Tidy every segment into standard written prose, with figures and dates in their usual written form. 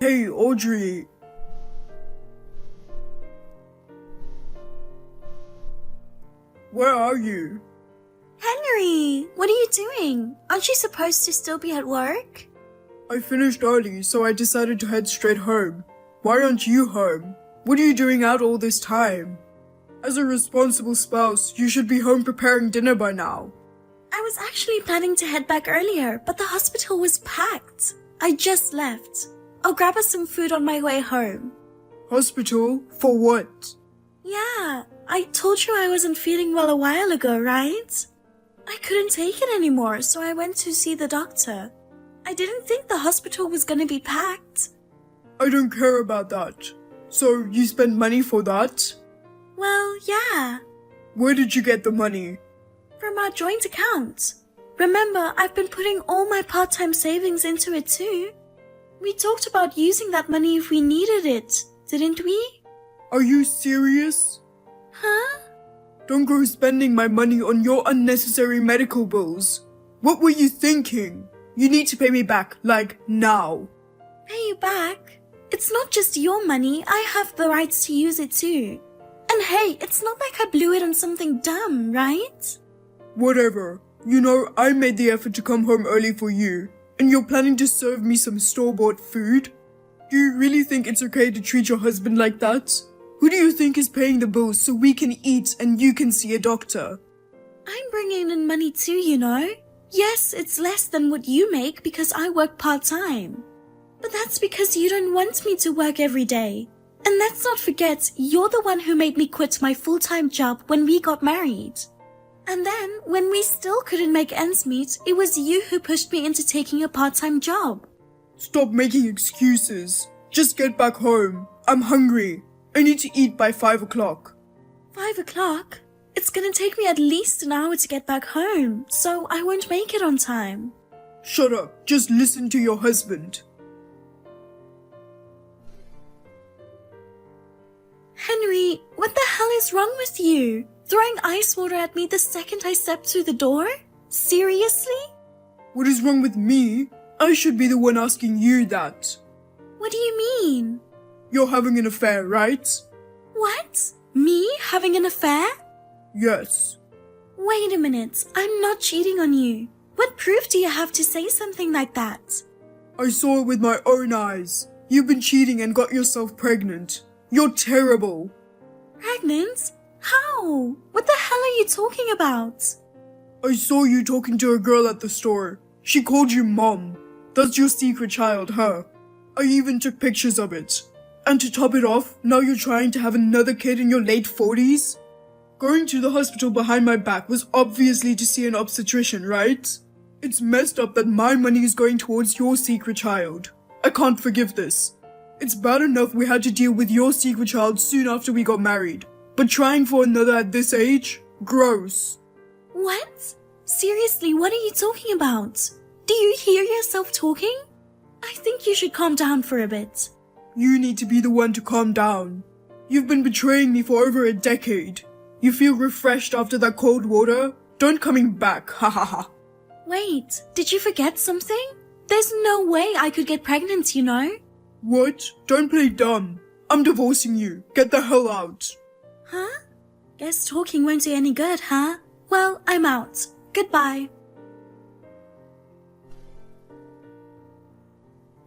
Hey, Audrey. Where are you? Henry, what are you doing? Aren't you supposed to still be at work? I finished early, so I decided to head straight home. Why aren't you home? What are you doing out all this time? As a responsible spouse, you should be home preparing dinner by now. I was actually planning to head back earlier, but the hospital was packed. I just left. I'll grab us some food on my way home. Hospital? For what? Yeah, I told you I wasn't feeling well a while ago, right? I couldn't take it anymore, so I went to see the doctor. I didn't think the hospital was gonna be packed. I don't care about that. So, you spent money for that? Well, yeah, Where did you get the money? from our joint account. Remember, I've been putting all my part-time savings into it too. We talked about using that money if we needed it, didn't we? Are you serious? Huh? Don't go spending my money on your unnecessary medical bills. What were you thinking? You need to pay me back, like, now. Pay you back? It's not just your money, I have the rights to use it too. And hey, it's not like I blew it on something dumb, right? Whatever. You know, I made the effort to come home early for you, and you're planning to serve me some store-bought food? Do you really think it's okay to treat your husband like that? Who do you think is paying the bills so we can eat and you can see a doctor? I'm bringing in money too, you know. Yes, it's less than what you make because I work part-time. But that's because you don't want me to work every day. And let's not forget, you're the one who made me quit my full-time job when we got married. And then, when we still couldn't make ends meet, it was you who pushed me into taking a part-time job. Stop making excuses. Just get back home. I'm hungry. I need to eat by 5 o'clock. 5 o'clock? It's gonna take me at least an hour to get back home, so I won't make it on time. Shut up. Just listen to your husband. Henry, what the hell is wrong with you? Throwing ice water at me the second I stepped through the door? Seriously? What is wrong with me? I should be the one asking you that. What do you mean? You're having an affair, right? What? Me having an affair? Yes. Wait a minute, I'm not cheating on you. What proof do you have to say something like that? I saw it with my own eyes. You've been cheating and got yourself pregnant. You're terrible. Pregnant? How? What the hell are you talking about? I saw you talking to a girl at the store. She called you mom. That's your secret child, huh? I even took pictures of it. And to top it off, now you're trying to have another kid in your late 40s? Going to the hospital behind my back was obviously to see an obstetrician, right? It's messed up that my money is going towards your secret child. I can't forgive this. It's bad enough we had to deal with your secret child soon after we got married. But trying for another at this age? Gross. What? Seriously, what are you talking about? Do you hear yourself talking? I think you should calm down for a bit. You need to be the one to calm down. You've been betraying me for over a decade. You feel refreshed after that cold water? Don't coming back, ha ha ha. Wait, did you forget something? There's no way I could get pregnant, you know? What? Don't play dumb. I'm divorcing you. Get the hell out. Huh? Guess talking won't do any good, huh? Well, I'm out. Goodbye.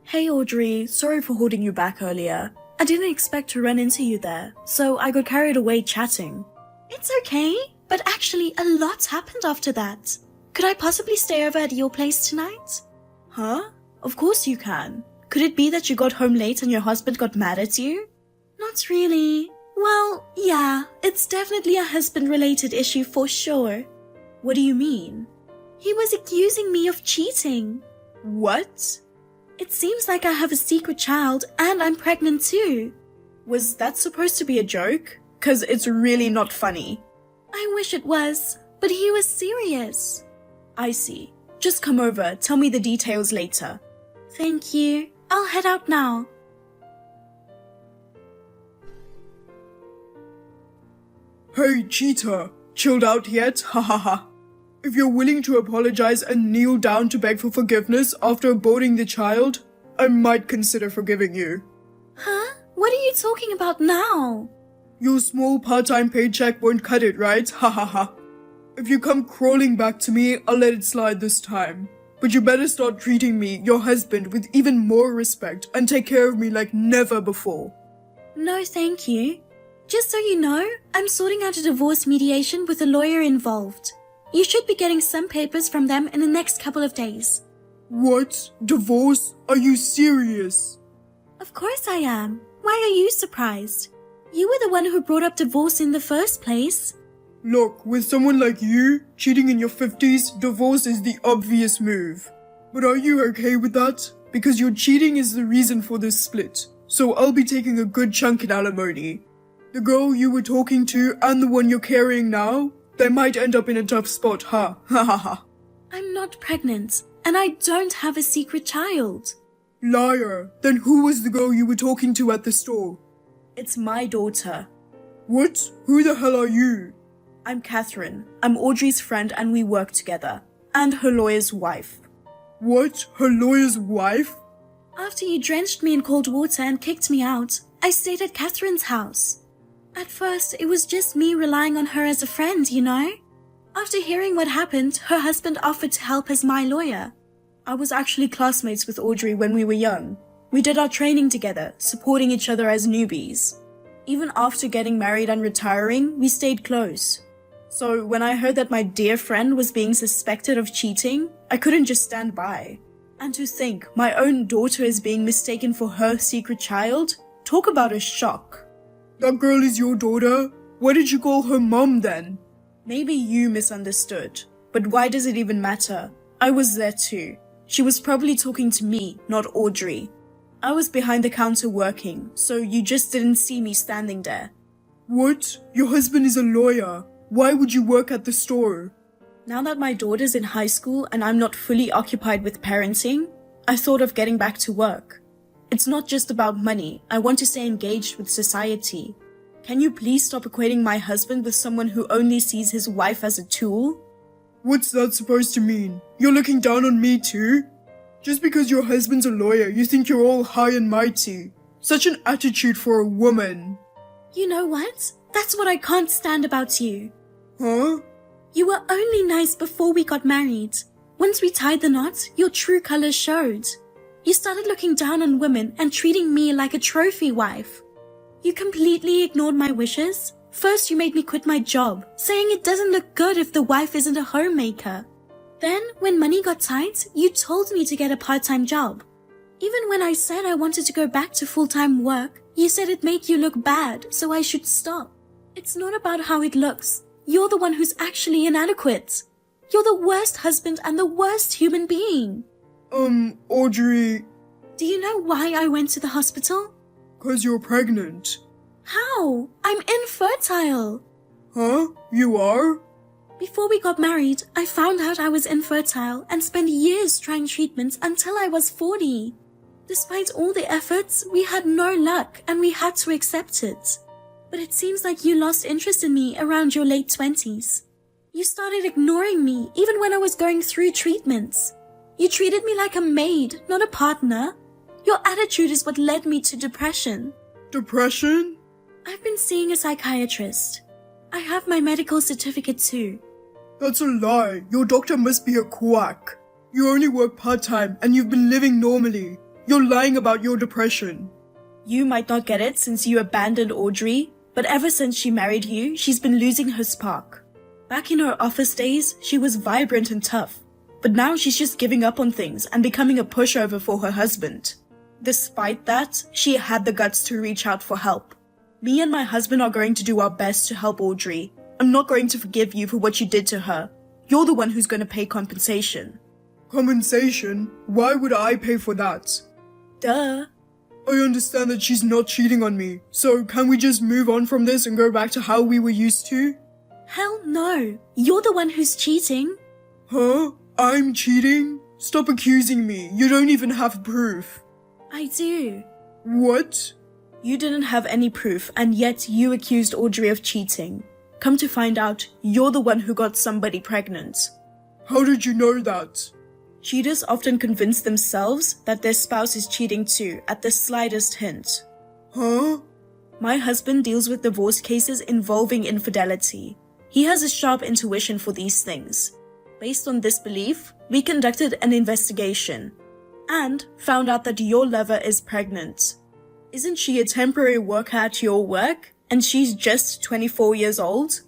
Hey Audrey, sorry for holding you back earlier. I didn't expect to run into you there, so I got carried away chatting. It's okay, but actually a lot happened after that. Could I possibly stay over at your place tonight? Huh? Of course you can. Could it be that you got home late and your husband got mad at you? Not really. Well, yeah, it's definitely a husband-related issue for sure. What do you mean? He was accusing me of cheating. What? It seems like I have a secret child and I'm pregnant too. Was that supposed to be a joke? 'Cause it's really not funny. I wish it was, but he was serious. I see. Just come over, tell me the details later. Thank you. I'll head out now. Hey, cheater. Chilled out yet? Ha ha ha. If you're willing to apologize and kneel down to beg for forgiveness after aborting the child, I might consider forgiving you. Huh? What are you talking about now? Your small part-time paycheck won't cut it, right? Ha ha ha. If you come crawling back to me, I'll let it slide this time. But you better start treating me, your husband, with even more respect and take care of me like never before. No, thank you. Just so you know, I'm sorting out a divorce mediation with a lawyer involved. You should be getting some papers from them in the next couple of days. What? Divorce? Are you serious? Of course I am. Why are you surprised? You were the one who brought up divorce in the first place. Look, with someone like you, cheating in your 50s, divorce is the obvious move. But are you okay with that? Because your cheating is the reason for this split, so I'll be taking a good chunk in alimony. The girl you were talking to and the one you're carrying now, they might end up in a tough spot, huh? Ha ha ha. I'm not pregnant, and I don't have a secret child. Liar. Then who was the girl you were talking to at the store? It's my daughter. What? Who the hell are you? I'm Catherine. I'm Audrey's friend and we work together. And her lawyer's wife. What? Her lawyer's wife? After you drenched me in cold water and kicked me out, I stayed at Catherine's house. At first, it was just me relying on her as a friend, you know? After hearing what happened, her husband offered to help as my lawyer. I was actually classmates with Audrey when we were young. We did our training together, supporting each other as newbies. Even after getting married and retiring, we stayed close. So when I heard that my dear friend was being suspected of cheating, I couldn't just stand by. And to think my own daughter is being mistaken for her secret child? Talk about a shock. That girl is your daughter? Why did you call her mom then? Maybe you misunderstood, but why does it even matter? I was there too. She was probably talking to me, not Audrey. I was behind the counter working, so you just didn't see me standing there. What? Your husband is a lawyer. Why would you work at the store? Now that my daughter's in high school and I'm not fully occupied with parenting, I thought of getting back to work. It's not just about money. I want to stay engaged with society. Can you please stop equating my husband with someone who only sees his wife as a tool? What's that supposed to mean? You're looking down on me too? Just because your husband's a lawyer, you think you're all high and mighty. Such an attitude for a woman. You know what? That's what I can't stand about you. Huh? You were only nice before we got married. Once we tied the knot, your true colors showed. You started looking down on women and treating me like a trophy wife. You completely ignored my wishes. First, you made me quit my job, saying it doesn't look good if the wife isn't a homemaker. Then, when money got tight, you told me to get a part-time job. Even when I said I wanted to go back to full-time work, you said it'd make you look bad, so I should stop. It's not about how it looks. You're the one who's actually inadequate. You're the worst husband and the worst human being. Audrey, Do you know why I went to the hospital? 'cause you're pregnant. How? I'm infertile. Huh? You are? Before we got married, I found out I was infertile and spent years trying treatments until I was 40. Despite all the efforts, we had no luck and we had to accept it. But it seems like you lost interest in me around your late 20s. You started ignoring me even when I was going through treatments. You treated me like a maid, not a partner. Your attitude is what led me to depression. Depression? I've been seeing a psychiatrist. I have my medical certificate too. That's a lie. Your doctor must be a quack. You only work part-time and you've been living normally. You're lying about your depression. You might not get it since you abandoned Audrey, but ever since she married you, she's been losing her spark. Back in her office days, she was vibrant and tough, but now she's just giving up on things and becoming a pushover for her husband. Despite that, she had the guts to reach out for help. Me and my husband are going to do our best to help Audrey. I'm not going to forgive you for what you did to her. You're the one who's going to pay compensation. Compensation? Why would I pay for that? Duh. I understand that she's not cheating on me, so can we just move on from this and go back to how we were used to? Hell no. You're the one who's cheating. Huh? I'm cheating? Stop accusing me. You don't even have proof. I do. What? You didn't have any proof, and yet you accused Audrey of cheating. Come to find out, you're the one who got somebody pregnant. How did you know that? Cheaters often convince themselves that their spouse is cheating too at the slightest hint. Huh? My husband deals with divorce cases involving infidelity. He has a sharp intuition for these things. Based on this belief, we conducted an investigation and found out that your lover is pregnant. Isn't she a temporary worker at your work and she's just 24 years old?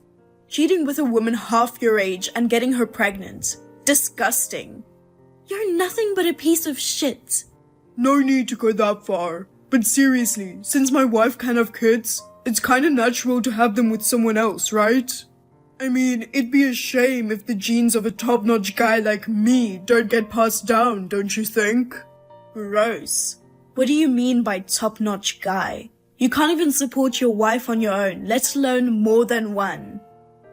Cheating with a woman half your age and getting her pregnant. Disgusting. You're nothing but a piece of shit. No need to go that far. But seriously, since my wife can't have kids, it's kinda natural to have them with someone else, right? I mean, it'd be a shame if the genes of a top-notch guy like me don't get passed down, don't you think? Gross. What do you mean by top-notch guy? You can't even support your wife on your own, let alone more than one.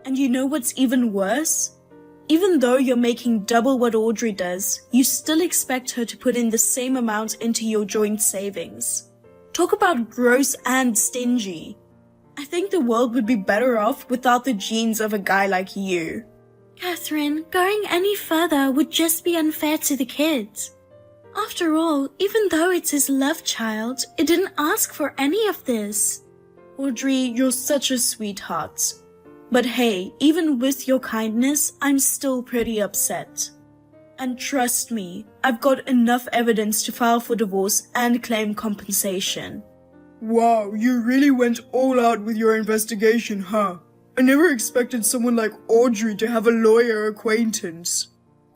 And you know what's even worse? Even though you're making double what Audrey does, you still expect her to put in the same amount into your joint savings. Talk about gross and stingy. I think the world would be better off without the genes of a guy like you. Catherine, going any further would just be unfair to the kids. After all, even though it's his love child, it didn't ask for any of this. Audrey, you're such a sweetheart. But hey, even with your kindness, I'm still pretty upset. And trust me, I've got enough evidence to file for divorce and claim compensation. Wow, you really went all out with your investigation, huh? I never expected someone like Audrey to have a lawyer acquaintance.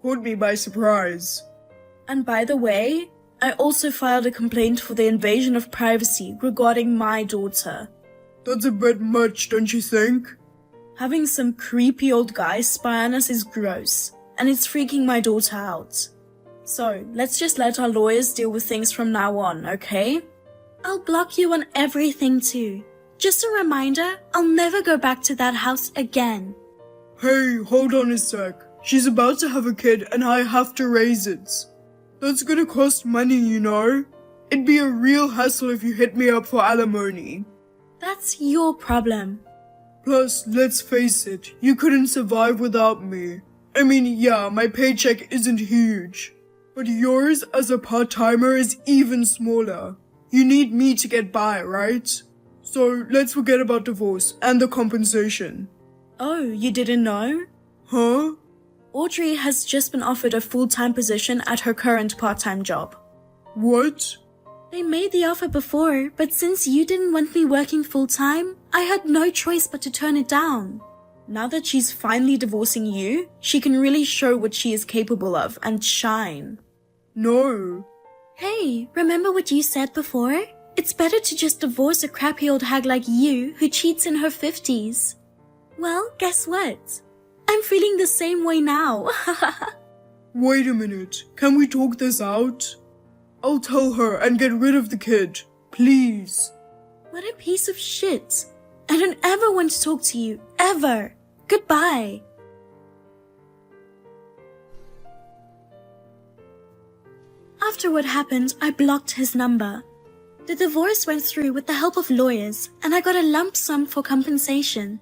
Caught me by surprise. And by the way, I also filed a complaint for the invasion of privacy regarding my daughter. That's a bit much, don't you think? Having some creepy old guy spy on us is gross, and it's freaking my daughter out. So, let's just let our lawyers deal with things from now on, okay? I'll block you on everything too. Just a reminder, I'll never go back to that house again. Hey, hold on a sec. She's about to have a kid and I have to raise it. That's gonna cost money, you know? It'd be a real hassle if you hit me up for alimony. That's your problem. Plus, let's face it, you couldn't survive without me. I mean, yeah, my paycheck isn't huge. But yours as a part-timer is even smaller. You need me to get by, right? So, let's forget about divorce and the compensation. Oh, you didn't know? Huh? Audrey has just been offered a full-time position at her current part-time job. What? They made the offer before, but since you didn't want me working full-time, I had no choice but to turn it down. Now that she's finally divorcing you, she can really show what she is capable of and shine. No. Hey, remember what you said before? It's better to just divorce a crappy old hag like you who cheats in her 50s. Well, guess what? I'm feeling the same way now. Wait a minute, can we talk this out? I'll tell her and get rid of the kid, please. What a piece of shit. I don't ever want to talk to you, ever. Goodbye. After what happened, I blocked his number. The divorce went through with the help of lawyers, and I got a lump sum for compensation.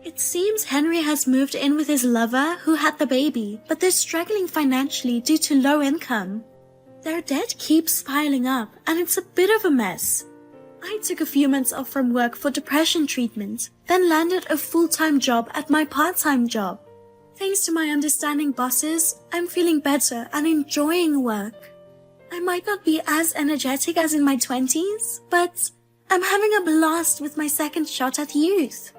It seems Henry has moved in with his lover who had the baby, but they're struggling financially due to low income. Their debt keeps piling up, and it's a bit of a mess. I took a few months off from work for depression treatment, then landed a full-time job at my part-time job. Thanks to my understanding bosses, I'm feeling better and enjoying work. I might not be as energetic as in my 20s, but I'm having a blast with my second shot at youth.